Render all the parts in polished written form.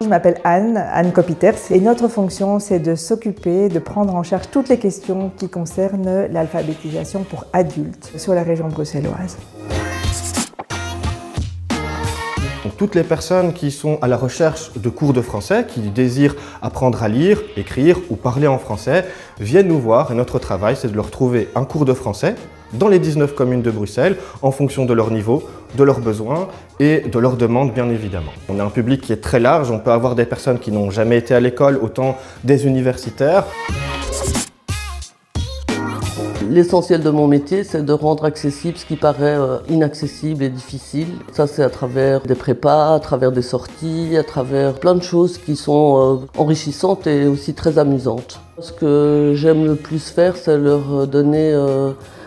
Je m'appelle Anne Copiters, et notre fonction c'est de s'occuper, de prendre en charge toutes les questions qui concernent l'alphabétisation pour adultes sur la région bruxelloise. Donc, toutes les personnes qui sont à la recherche de cours de français, qui désirent apprendre à lire, écrire ou parler en français, viennent nous voir et notre travail c'est de leur trouver un cours de français dans les 19 communes de Bruxelles en fonction de leur niveau, de leurs besoins et de leurs demandes bien évidemment. On a un public qui est très large, on peut avoir des personnes qui n'ont jamais été à l'école, autant des universitaires. L'essentiel de mon métier, c'est de rendre accessible ce qui paraît inaccessible et difficile. Ça, c'est à travers des prépas, à travers des sorties, à travers plein de choses qui sont enrichissantes et aussi très amusantes. Ce que j'aime le plus faire, c'est leur donner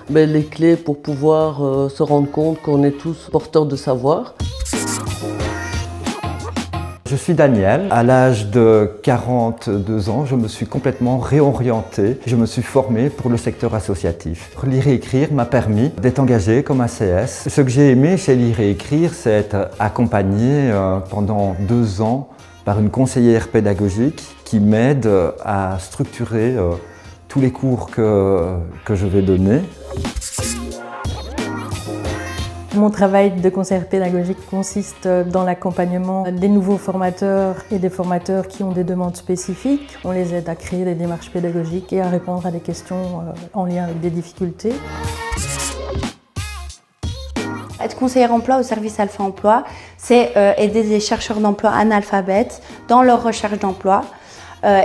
les clés pour pouvoir se rendre compte qu'on est tous porteurs de savoir. Je suis Daniel. À l'âge de 42 ans, je me suis complètement réorienté. Je me suis formé pour le secteur associatif. Lire et écrire m'a permis d'être engagé comme ACS. Ce que j'ai aimé chez Lire et écrire, c'est être accompagné pendant 2 ans par une conseillère pédagogique qui m'aide à structurer tous les cours que je vais donner. Mon travail de conseillère pédagogique consiste dans l'accompagnement des nouveaux formateurs et des formateurs qui ont des demandes spécifiques. On les aide à créer des démarches pédagogiques et à répondre à des questions en lien avec des difficultés. Être conseillère emploi au service Alpha Emploi, c'est aider des chercheurs d'emploi analphabètes dans leur recherche d'emploi. On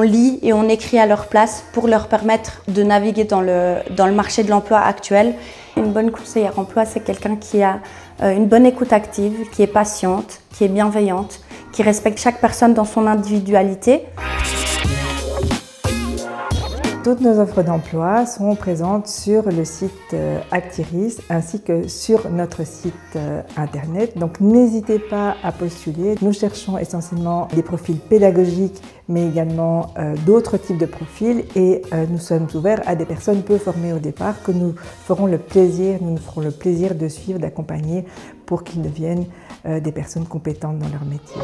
lit et on écrit à leur place pour leur permettre de naviguer dans le marché de l'emploi actuel. Une bonne conseillère emploi, c'est quelqu'un qui a une bonne écoute active, qui est patiente, qui est bienveillante, qui respecte chaque personne dans son individualité. Toutes nos offres d'emploi sont présentes sur le site Actiris ainsi que sur notre site internet. Donc n'hésitez pas à postuler. Nous cherchons essentiellement des profils pédagogiques mais également d'autres types de profils et nous sommes ouverts à des personnes peu formées au départ que nous nous ferons le plaisir de suivre, d'accompagner pour qu'ils deviennent des personnes compétentes dans leur métier.